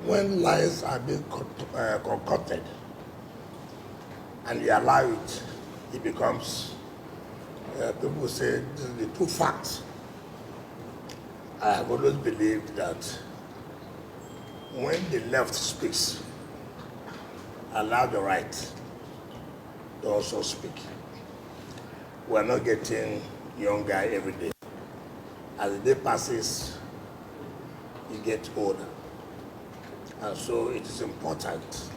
when lies are being concocted and you allow it, it becomes, people say, this is the true fact. I have always believed that when the left speaks, allow the right to also speak. We're not getting younger every day. As the day passes, you get older. And so it is important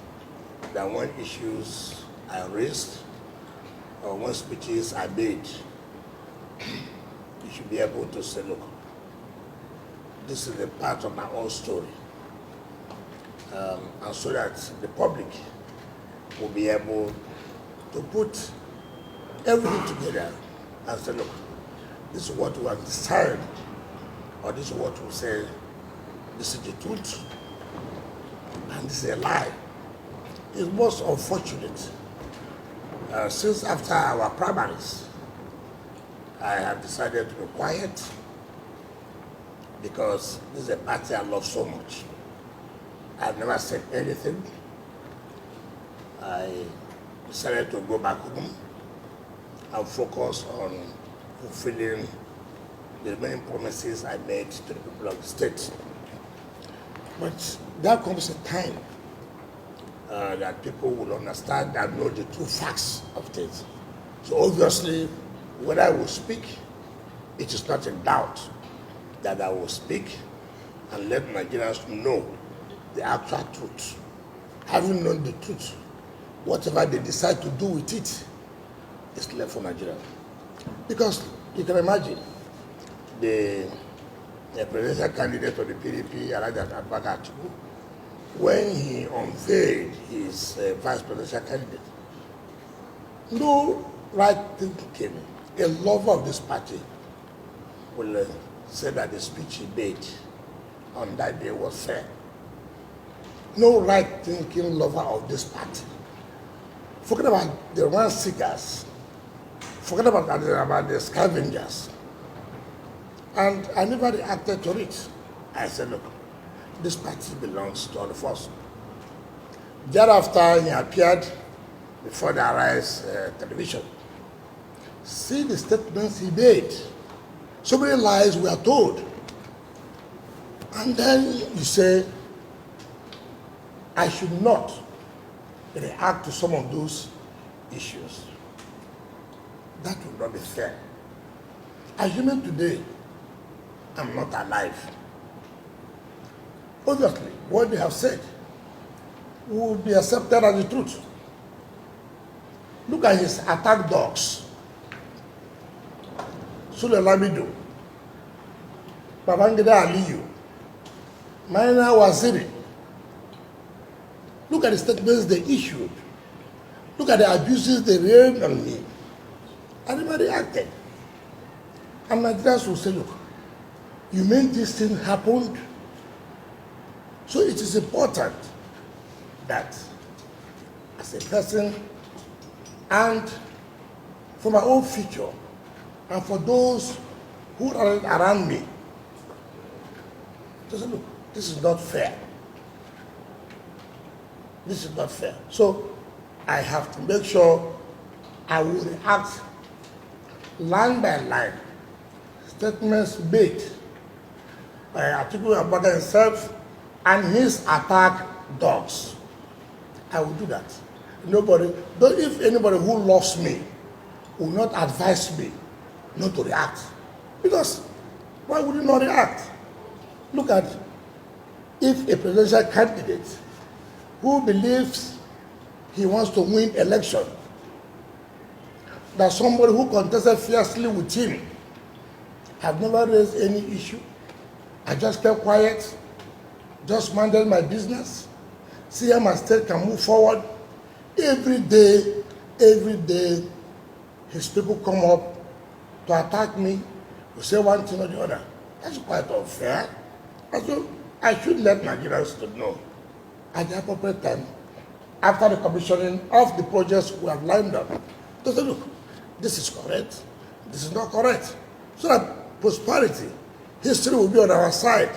that when issues are raised or when speeches are made, you should be able to say, look, this is a part of my own story. And so that the public will be able to put everything together and say, look, this is what we have decided, or this is what we say, this is the truth, and this is a lie. It's most unfortunate. Since after our primaries, I have decided to be quiet because this is a party I love so much. I've never said anything. I decided to go back home and focus on fulfilling the remaining promises I made to the people of the state. But there comes a time that people will understand and know the true facts of things. So obviously, when I will speak, it is not in doubt that I will speak and let Nigerians know the actual truth. Having known the truth, whatever they decide to do with it is left for Nigeria. Because you can imagine the presidential candidate of the PDP, Atiku Abubakar, when he unveiled his vice presidential candidate, no right thinking, a lover of this party will say that the speech he made on that day was fair. No right thinking lover of this party. Forget about the rent seekers, forget about the scavengers. And I never reacted to it. I said, look, this party belongs to all of us. Thereafter, he appeared before the Arise television. See the statements he made. So many lies were told. And then you say, I should not react to some of those issues. That would not be fair. Assuming today I'm not alive, obviously what they have said will be accepted as the truth. Look at his attack dogs. Sule Lamido, Babangida Aliyu, Maina Waziri. Look at the statements they issued. Look at the abuses they railed on me. I never reacted. And Nigerians will say, look, you mean this thing happened? So it is important that as a person and for my own future and for those who are around me, to say, look, this is not fair. This is not fair. So I have to make sure I will react line by line, statements made by Atiku Abubakar himself and his attack dogs. I will do that. Nobody, though if anybody who loves me will not advise me not to react. Because why would you not react? Look at if a presidential candidate who believes he wants to win election, that somebody who contested fiercely with him have never raised any issue. I just kept quiet, just minded my business, see how my state can move forward. Every day, his people come up to attack me, to say one thing or the other. That's quite unfair. And so I should let Nigerians to know at the appropriate time, after the commissioning of the projects we have lined up, to say, look, this is correct, this is not correct. So that prosperity, history will be on our side,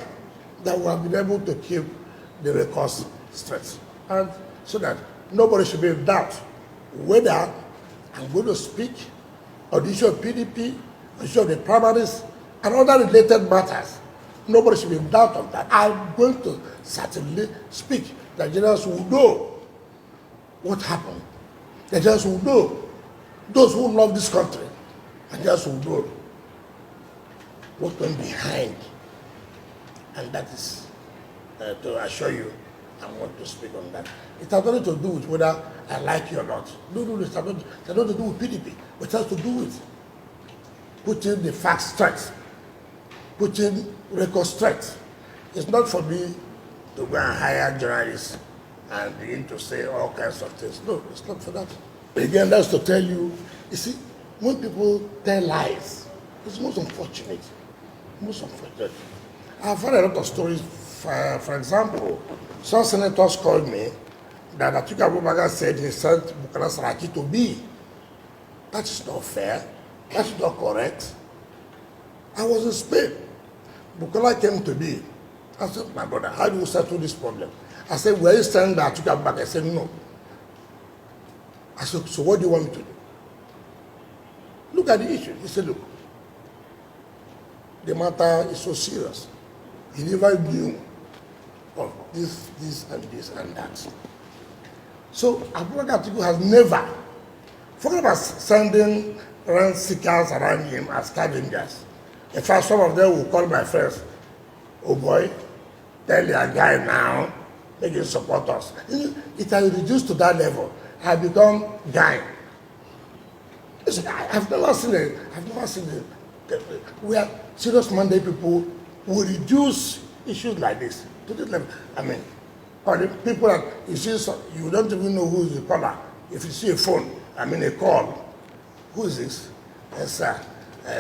that we have been able to keep the recourse straight. And so that nobody should be in doubt whether I'm going to speak on the issue of PDP, on the issue of the primaries, and other related matters. Nobody should be in doubt of that. I'm going to certainly speak. The Nigerians will know what happened. The Nigerians will know. Those who love this country, Nigerians will know what went behind. And that is to assure you, I want to speak on that. It has nothing to do with whether I like you or not. No, it has nothing to do with PDP. It has to do with putting the facts straight, putting records straight. It's not for me to go and hire journalists and begin to say all kinds of things. No, it's not for that. Again, that's to tell you, you see, when people tell lies, it's most unfortunate. Most unfortunate. I've heard a lot of stories. For example, some senators called me that Atiku Abubakar said he sent Bukola Saraki to me. That is not fair. That is not correct. I was in Spain. Bukola came to me. I said, my brother, how do you settle this problem? I said, were you sending Atiku Abubakar? I said, no. I said, so what do you want me to do? Look at the issue. He said, look, the matter is so serious. He never knew of this and that. So Abubakar Atiku has never, forget about sending rent seekers around him as scavengers. In fact, some of them will call my friends, oh boy, tell your guy now, make him support us. It has reduced to that level. I have become guy. Listen, I've never seen it where serious mandate people will reduce issues like this to this level. I mean, or the people that you see, you don't even know who is the caller. If you see a phone, I mean a call, who is this? Yes, sir.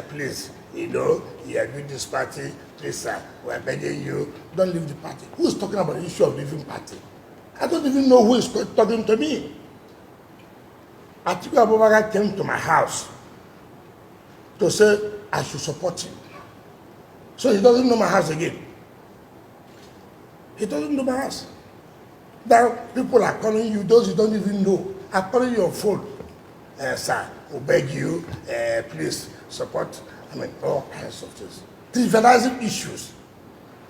Please, you know, you are with this party. Please, sir, we are begging you, don't leave the party. Who is talking about the issue of leaving party? I don't even know who is talking to me. Atiku Abubakar came to my house to say I should support him. So he doesn't know my house again. He doesn't know my house. Now people are calling you, those you don't even know, are calling you on phone. Sir, we beg you, please support, I mean, all kinds of things. Trivializing issues.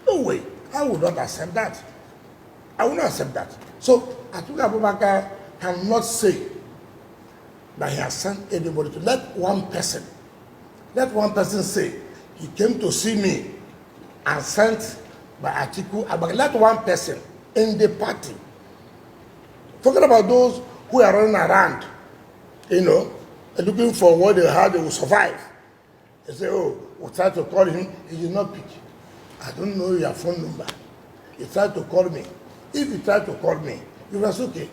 No way. I would not accept that. I will not accept that. So Atiku Abubakar cannot say that he has sent anybody to let one person say he came to see me and sent by Atiku Abubakar. Let one person in the party. Forget about those who are running around, you know, looking for what they had, they will survive. They say, oh, we tried to call him, he did not pick. I don't know your phone number. He tried to call me. If he tried to call me, it was okay.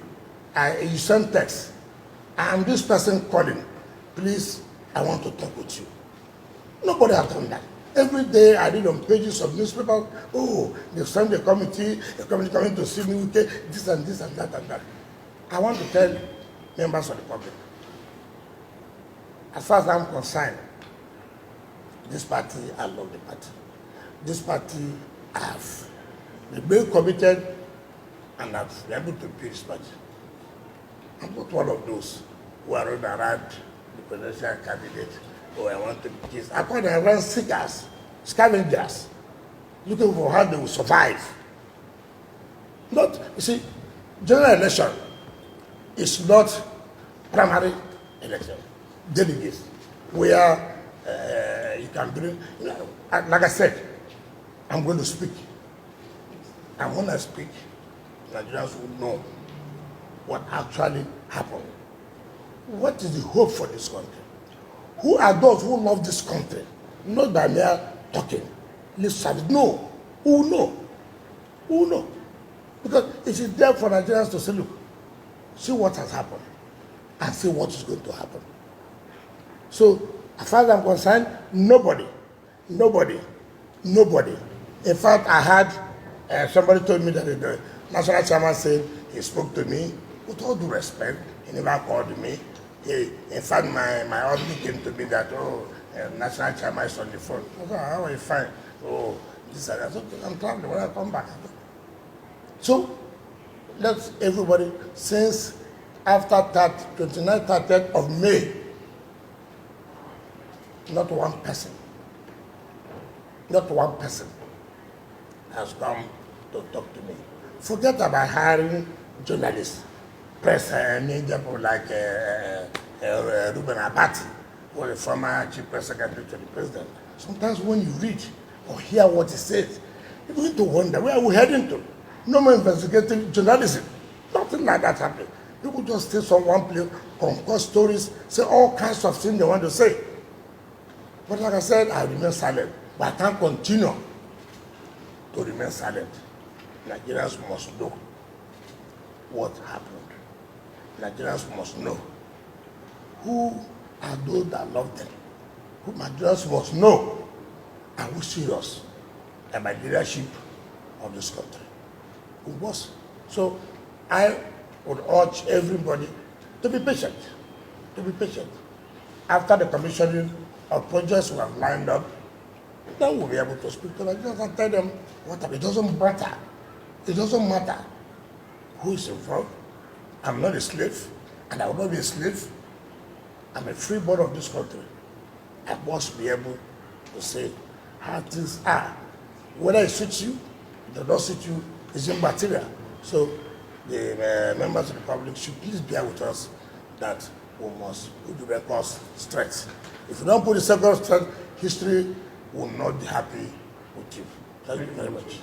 You sent text. I'm this person calling. Please, I want to talk with you. Nobody has done that. Every day I read on pages of newspapers, oh, they sent a committee coming to see me, okay, this and that and that. I want to tell members of the public, as far as I'm concerned, this party, I love the party. This party, I have been committed and I've been able to build this party. I'm not one of those who are running around the presidential candidate. Oh, I want to be this. I call them rent seekers, scavengers, looking for how they will survive. Not, you see, general election is not primary election. Delegates, where you can bring, you know, like I said, I'm going to speak. And when I speak, Nigerians will know what actually happened. What is the hope for this country? Who are those who love this country? Not by mere talking, lip service. No. Who will know? Who will know? Because it is there for Nigerians to say, look, see what has happened and see what is going to happen. So, as far as I'm concerned, nobody. In fact, I had somebody told me that the national chairman said he spoke to me with all due respect. He never called me. In fact, my husband came to me that, oh, national chairman is on the phone. I said, how are you fine? Oh, this and that. I'm traveling when I come back. So So let everybody, since after that 29th, 30th of May, not one person has come to talk to me. Forget about hiring journalists, press media people like Ruben Abati, who was the former chief press secretary to the president. Sometimes when you read or hear what he says, you begin to wonder, where are we heading to? No more investigative journalism. Nothing like that happening. People just stay from one place, concoct stories, say all kinds of things they want to say. But like I said, I remain silent. But I can't continue to remain silent. Nigerians must know what happened. Nigerians must know who are those that love them. Who Nigerians must know are we serious about leadership of this country. Who was. So I would urge everybody to be patient. To be patient. After the commissioning of projects we have lined up, then we'll be able to speak to Nigerians and tell them what happened. It doesn't matter. It doesn't matter who is involved. I'm not a slave, and I will not be a slave. I'm a free born of this country. I must be able to say how things are. Whether it suits you, it does not suit you, it's immaterial. So the members of the public should please bear with us that we must put the records straight. If you don't put the records straight, history will not be happy with you. Thank you very much.